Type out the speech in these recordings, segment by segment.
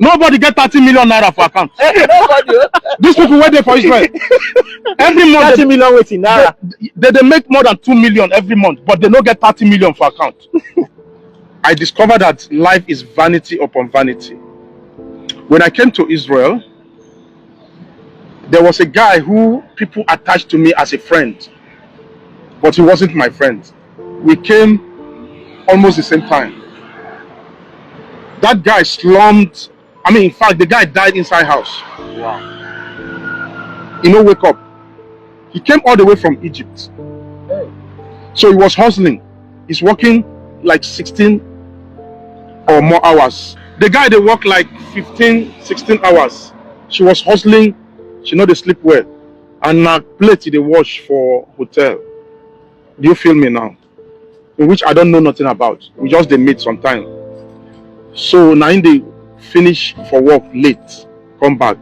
Nobody get 30 million naira for account. Nobody. These people wait there for Israel. Every month 30 million waiting naira. They make more than 2 million every month, but they don't get 30 million for account. I discovered that life is vanity upon vanity. When I came to Israel, there was a guy who people attached to me as a friend, but he wasn't my friend. We came almost the same time. That guy slummed. I mean, in fact, the guy died inside house. Wow. He no wake up. He came all the way from Egypt. So he was hustling. He's working like 16 or more hours. The guy, they work like 15, 16 hours. She was hustling. She know they sleep well. And now plate they wash for hotel. Do you feel me now? In which I don't know nothing about. We just they meet sometime. So now they finish for work late, come back.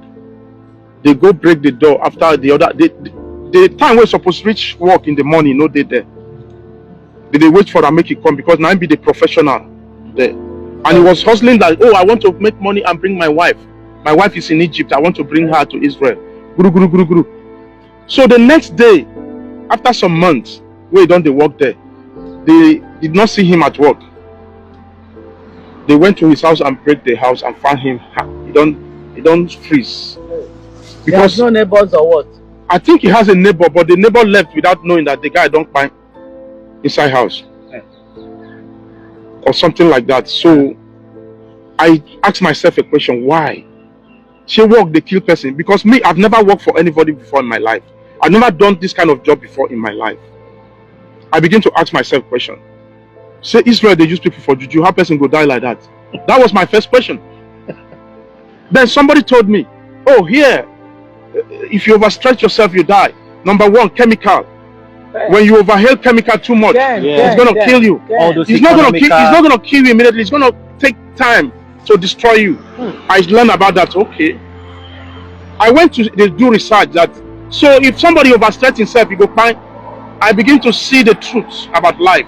They go break the door after the other. The time we're supposed to reach work in the morning, no they there. They wait for them make it come because now be the professional there. And he was hustling that, oh, I want to make money and bring my wife. My wife is in Egypt. I want to bring her to Israel. Guru, guru, guru, guru. So the next day, after some months, we done the work there. They did not see him at work. They went to his house and break the house and found him. He don't freeze. Because there's no neighbors or what? I think he has a neighbor, but the neighbor left without knowing that the guy don't find inside house. Or something like that. So I asked myself a question, why? She work the kill person. Because me, I've never worked for anybody before in my life. I've never done this kind of job before in my life. I begin to ask myself a question. Say Israel, they use people for juju. How person go die like that? That was my first question. Then somebody told me, oh, here, if you overstretch yourself, you die. Number one, chemical. When you overhaul chemical too much, it's gonna kill you. It's not gonna kill you immediately. It's gonna take time to destroy you. I learned about that. Okay. I went to do research that. So if somebody overstretch himself, you go find. I begin to see the truth about life.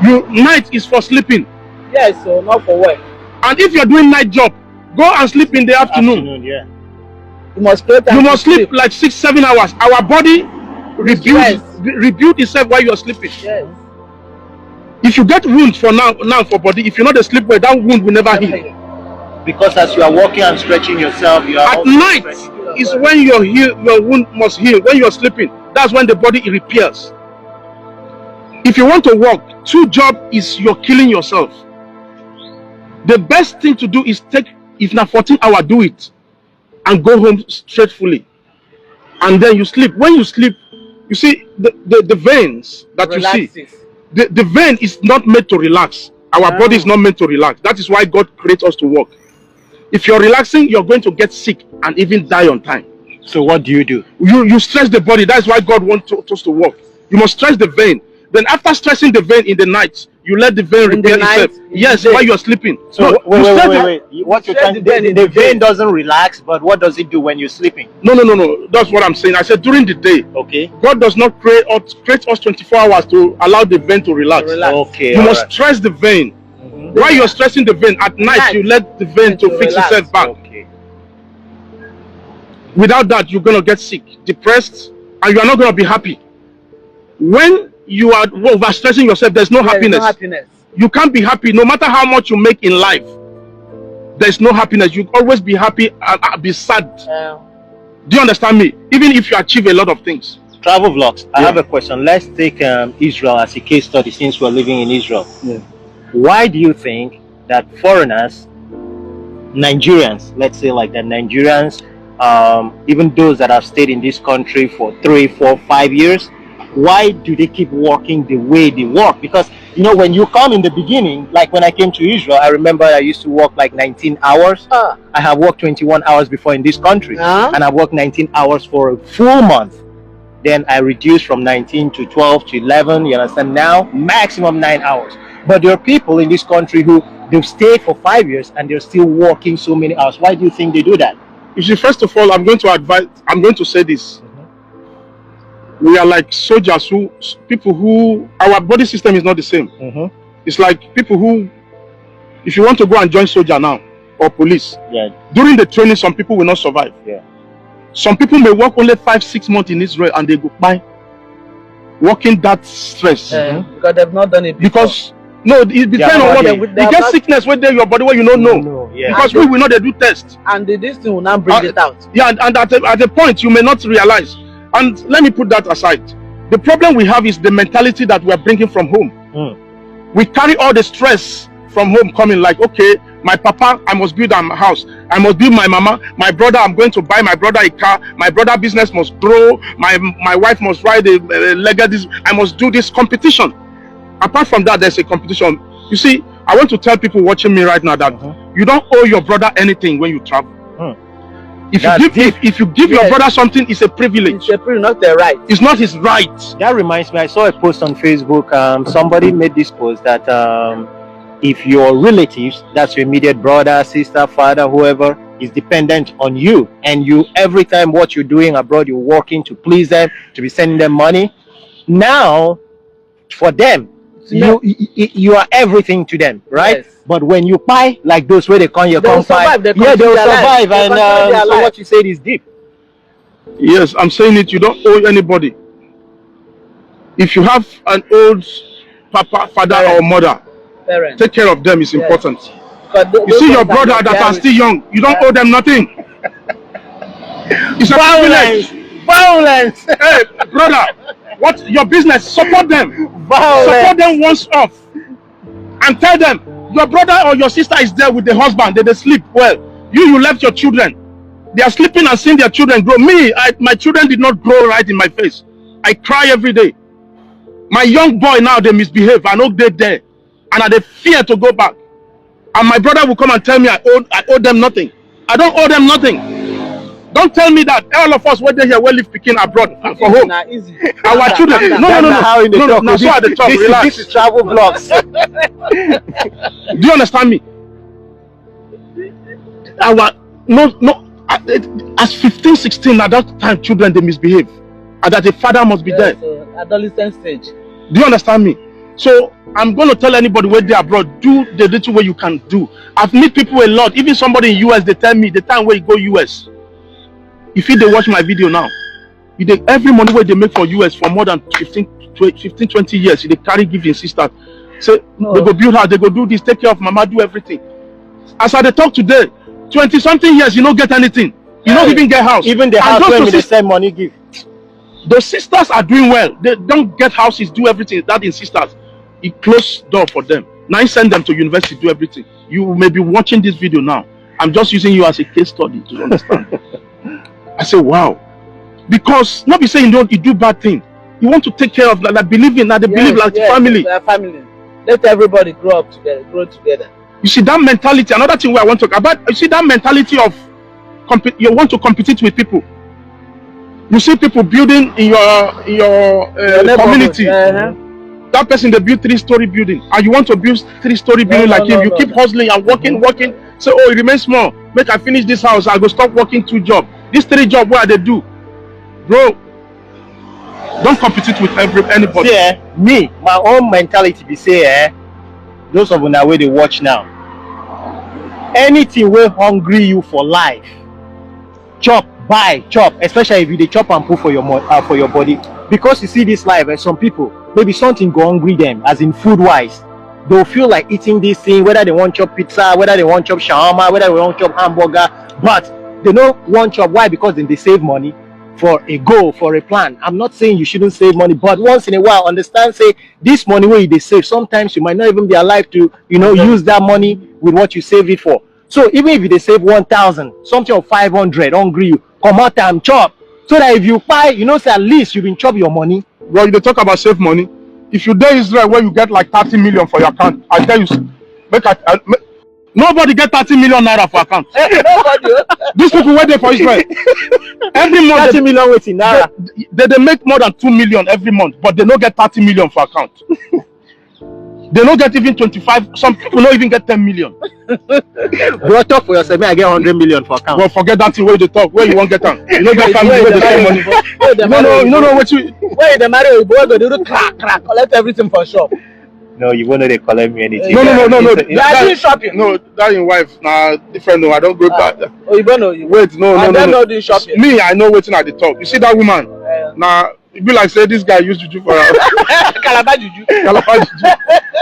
Night is for sleeping. Yes, so not for work. And if you're doing night job, go and sleep in the afternoon. Yeah. You must sleep like 6-7 hours. Our body rebuild itself while you're sleeping. Yes. If you get wounds for now for body, if you're not asleep well, that wound will never heal. Because as you are walking and stretching yourself, you are at night is when your wound must heal. When you're sleeping, that's when the body repairs. If you want to work, true job is you're killing yourself. The best thing to do is take, if not 14 hours, do it and go home straightfully. And then you sleep. When you sleep, you see the veins that relaxes. You see. The vein is not meant to relax. Our body is not meant to relax. That is why God creates us to work. If you're relaxing, you're going to get sick and even die on time. So what do? You stress the body. That's why God wants us to work. You must stress the vein. Then after stressing the vein in the night, you let the vein repair itself. Yes, while you're sleeping. So wait. What you're trying to do, the vein doesn't relax, but what does it do when you're sleeping? No. That's what I'm saying. I said during the day. Okay. God does not create us 24 hours to allow the vein to relax. Okay. You must stress the vein. While you're stressing the vein at night, you let the vein to fix itself back. Okay. Without that, you're gonna get sick, depressed, and you are not gonna be happy. When you are overstressing yourself, there's no happiness. You can't be happy no matter how much you make in life. There's no happiness. You always be happy and be sad. Do you understand me? Even if you achieve a lot of things. Travel vlogs. I have a question. Let's take Israel as a case study since we're living in Israel. Why do you think that foreigners, Nigerians, let's say like that, Nigerians, even those that have stayed in this country for 3, 4, 5 years, why do they keep working the way they work? Because you know, when you come in the beginning, like when I came to Israel, I remember I used to work like 19 hours. I have worked 21 hours before in this country, and I worked 19 hours for a full month. Then I reduced from 19 to 12 to 11. You understand? Now maximum 9 hours. But there are people in this country who they've stayed for 5 years and they're still working so many hours. Why do you think they do that? You see, first of all, I'm going to say this. We are like soldiers who our body system is not the same. It's like people who, if you want to go and join soldier now, or police. Yeah. During the training, some people will not survive. Yeah. Some people may work only 5-6 months in Israel and they go by working that stress. Because they've not done it before. Because no, it depends on what you get sickness within your body where you don't know. Yeah. Because we will not do tests. And this thing will not bring it out. Yeah, and at a point you may not realize. And let me put that aside. The problem we have is the mentality that we are bringing from home. We carry all the stress from home coming, like, okay, my papa, I must build a house. I must build my mama. My brother, I'm going to buy my brother a car. My brother business must grow. My wife must ride a legacy. I must do this competition. Apart from that, there's a competition. You see, I want to tell people watching me right now that you don't owe your brother anything when you travel. If you give your brother something, it's a privilege. It's a privilege, not a right. It's not his right. That reminds me, I saw a post on Facebook. Somebody made this post that if your relatives, that's your immediate brother, sister, father, whoever, is dependent on you, and you every time what you're doing abroad, you're working to please them, to be sending them money. Now, for them, you are everything to them, right? Yes. But when you buy like those where they come, they'll survive, and so what you said is deep. Yes, I'm saying it. You don't owe anybody. If you have an old papa, father, or mother, take care of them. Is important. You see your brother that are still young, you don't owe them nothing. It's a privilege. Violence. Hey, brother, what your business? Support them. Support them once off, and tell them your brother or your sister is there with the husband. They sleep well. You left your children. They are sleeping and seeing their children grow. My children did not grow right in my face. I cry every day. My young boy now, they misbehave. I know they're there, and they fear to go back. And my brother will come and tell me I owe them nothing. I don't owe them nothing. Don't tell me that all of us were there here, we live picking abroad for home. Our children. No. So at the top, relax. This is travel vlogs. Do you understand me? As 15, 16 at that time, children they misbehave, and that the father must be there. Adolescent stage. Do you understand me? So I'm going to tell anybody where they are abroad, do the little way you can do. I've met people a lot. Even somebody in US, they tell me the time where you go US. If they watch my video now, every money where they make for US for more than 15, 20 years, they carry giving sisters. Say, they go build house, they go do this, take care of mama, do everything. As I talk today, 20-something years, you don't get anything. You don't even get house. Even the house when they send money give. The sisters are doing well. They don't get houses, do everything. That in sisters, it closed door for them. Now I send them to university, do everything. You may be watching this video now. I'm just using you as a case study to understand. I say, wow. Because not be saying you do bad thing. You want to take care of like believing that they believe like family. Family. Let everybody grow together. You see that mentality. Another thing where I want to talk about. You see that mentality of you want to compete with people. You see people building in your community. That person they build 3-story building, and you want to build 3-story building like him. You keep hustling and working. Say, oh, it remains small. Make I finish this house. I go stop working 2 jobs. These 3 jobs, what they do, bro? Don't compete with anybody. See, me, my own mentality be say, those of them where they watch now, anything will hungry you for life, chop, buy, chop. Especially if you they chop and put for your body, because you see this life, and some people maybe something go hungry them, as in food wise. They'll feel like eating this thing, whether they want chop pizza, whether they want chop shawarma, whether they want chop hamburger, but they don't want chop. Why? Because then they save money for a goal, for a plan. I'm not saying you shouldn't save money, but once in a while, understand, say this money where they save, sometimes you might not even be alive to, use that money with what you save it for. So even if they save 1,000, something of 500, hungry you, come out and chop. So that if you buy, say at least you've been chop your money. Well, you talk about save money. If you there Israel where you get like 30 million for your account, I tell you, nobody get 30 million naira for account. These people wait there for Israel. Every month 30 million waiting naira. They make more than 2 million every month, but they don't get 30 million for account. They don't get even 25. Some people don't even get 10 million. Bro, talk for yourself. I get 100 million for account. Well, forget that thing where they talk. Where you won't get them. You don't get family where they spend money. You don't know what you. Where the marry boy go do crack, collect everything for sure. No, you won't know they collect me anything. No. You are doing shopping. No, that in wife. Nah, different. No, I don't go back. Oh, you don't know. You Wait, no. I don't know doing shopping. Me, I know waiting at the top. You see that woman? Nah, it be like say this guy used juju for her. Calabar juju. Calabar juju.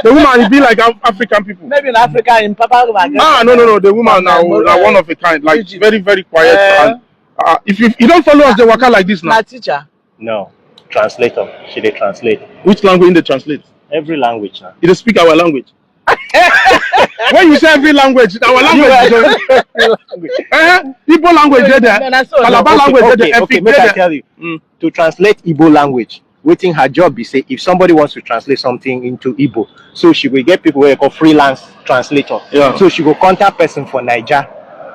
The woman, it be like African people. Maybe in Africa, in Papa. No. The woman now one of a kind, like very, very quiet. And, if you don't follow us, they work out like this now. My teacher. No, translator. She they translate. Which language they translate? Every language now. They speak our language. When you say every language, our language. Igbo language there. Calabar language there. Okay, make I tell you. To translate Igbo language, waiting her job be say if somebody wants to translate something into Igbo, so she will get people who call freelance translator. Yeah. So she will contact person for Niger.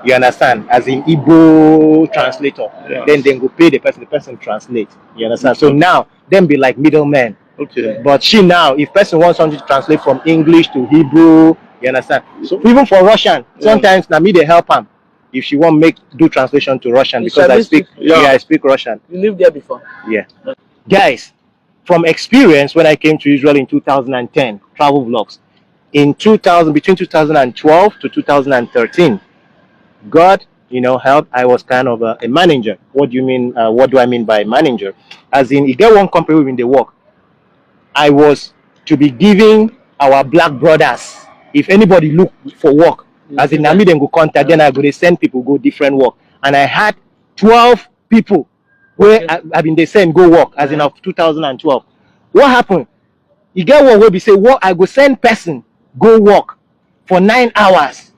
You understand? As in Igbo translator. Yeah. Then they go pay the person translate. You understand? So now them be like middlemen. Okay. But she now, if person wants something to translate from English to Hebrew, you understand? So even for Russian, sometimes now me they help them. If she want do translation to Russian, because I speak I speak Russian. You lived there before? Yeah. Guys, from experience when I came to Israel in 2010, travel vlogs, between 2012 to 2013, God, helped. I was kind of a manager. What do you mean? What do I mean by manager? As in, you get one company within the work. I was to be giving our black brothers, if anybody look for work, as in Nami then go contact, then I go they send people go different work. And I had 12 people where I mean they send go work, as in of 2012. What happened? You get one where we say, what I go send person go work for 9 hours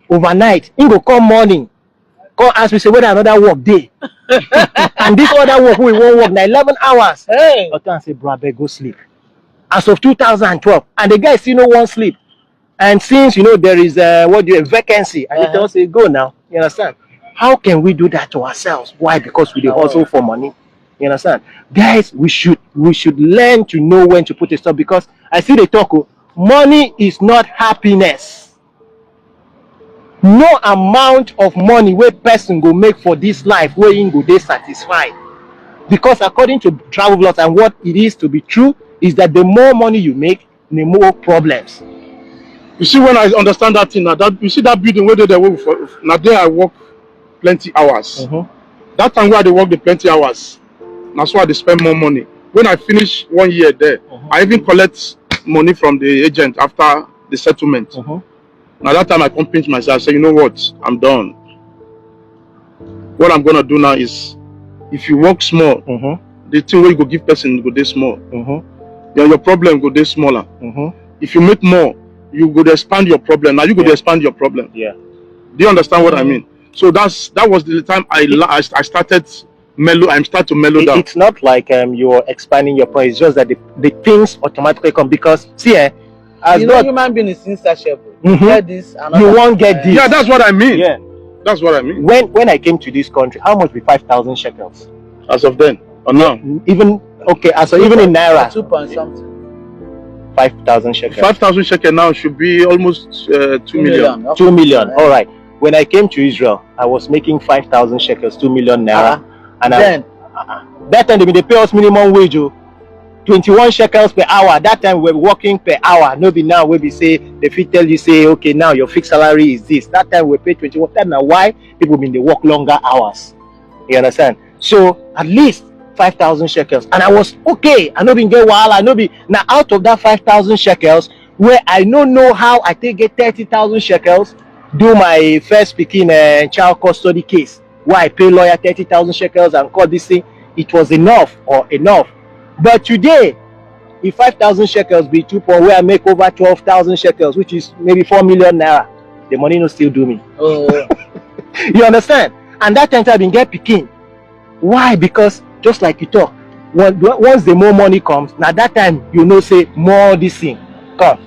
overnight. He go come morning, come ask me say whether another work day. And this other work we won't work now 11 hours. Hey. I say, bro, I better go sleep. As of 2012, and the guy still no one sleep. And since there is a vacancy, and they tell us go now. You understand? How can we do that to ourselves? Why? Because we hustle for money. You understand? Guys, we should learn to know when to put a stop, because I see they talk, money is not happiness. No amount of money where person go make for this life where you go they satisfied. Because according to travel vlogs and what it is to be true is that the more money you make, the more problems. You see, when I understand that thing now, that you see that building where they work for, now there I work plenty hours. That time where they work the plenty hours, that's why they spend more money. When I finish 1 year there, I even collect money from the agent after the settlement. Now that time I come pinch myself, say, you know what, I'm done. What I'm gonna do now is, if you work small, the thing where you go give person go dey small. Your problem go dey smaller. If you make more, you go to expand your problem. Now you go to expand your problem. Yeah. Do you understand what I mean? So that was the time I started mellow. I start to mellow down. It's not like you're expanding your point. It's just that the things automatically come, because see, as human being is insatiable. Get this, you won't get this. Yeah, that's what I mean. Yeah, that's what I mean. When I came to this country, how much be 5,000 shekels? As of then or now? Even even in naira. 2 point something. 5,000 shekels. 5,000 shekels now should be almost 2 million. 2 million. All right. When I came to Israel, I was making 5,000 shekels, 2 million naira, and then that time they pay us minimum wage, 21 shekels per hour. That time we were working per hour. Nobody now will be say the fit tell you say okay now your fixed salary is this. That time we pay 21. That now why people mean they work longer hours. You understand? So at least 5,000 shekels, and I was okay. I know been get while I know be now out of that 5,000 shekels where I don't know how I take get 30,000 shekels. Do my first speaking child custody case where I pay lawyer 30,000 shekels and call this thing. It was enough. But today, if 5,000 shekels be 2 point where I make over 12,000 shekels, which is maybe 4 million naira, the money no still do me. You understand? And that time I been get picking. Why? Because just like you talk, once the more money comes, now that time say more this thing come.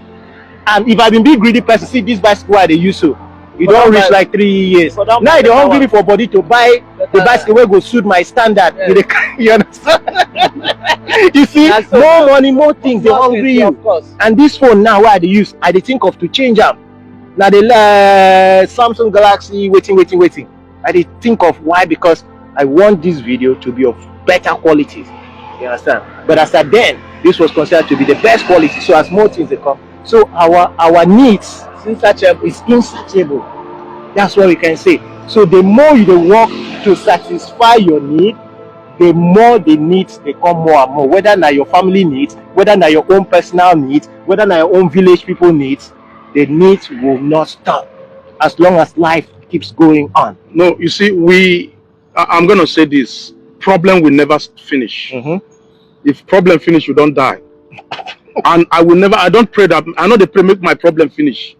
And if I been big greedy person, see this bicycle where they use so. You don't reach like 3 years. Now they don't give me for body to buy the bicycle where go suit my standard. Yeah. You understand? You see, more money, more things, they hungry you. And this phone now where they use, I they think of to change them. Now the Samsung Galaxy waiting. I they think of why, because I want this video to be of better quality. You understand? But as at then, this was considered to be the best quality. So as more things they come, So our needs It's insatiable. is insatiable. That's what we can say. So the more you dey work to satisfy your need, the more the needs they come more and more. Whether na your family needs, whether na your own personal needs, whether na your own village people needs, the needs will not stop as long as life keeps going on. No, you see, I'm gonna say this: problem will never finish. If problem finish, you don't die. And I will never. I don't pray that. I know they pray make my problem finish.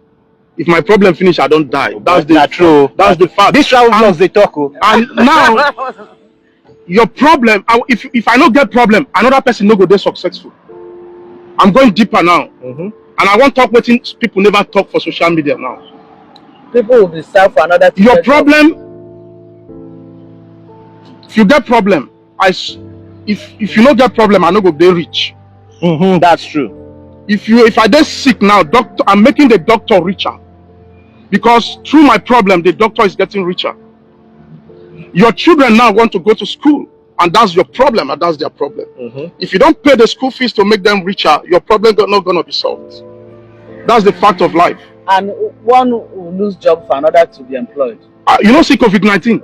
If my problem finish, I don't die. That's the true. That's the fact. This travel vlogs they talk. And now your problem. If I don't get problem, another person no go dey successful. I'm going deeper now, and I want talk wetin people never talk for social media now. People will be served for another. Your problem. If you get problem, if you don't get problem, I no go dey rich. That's true. If I dey sick now, doctor, I'm making the doctor richer, because through my problem, the doctor is getting richer. Your children now want to go to school, and that's your problem, and that's their problem. If you don't pay the school fees to make them richer, your problem is not gonna be solved. That's the fact of life. And one will lose job for another to be employed. You know, see COVID-19.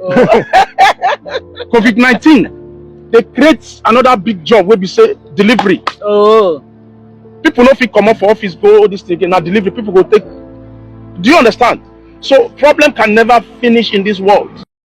COVID-19, they create another big job where we say delivery. People no fit come up for office, go this thing, now delivery, people go take. Do you understand? So problem can never finish in this world.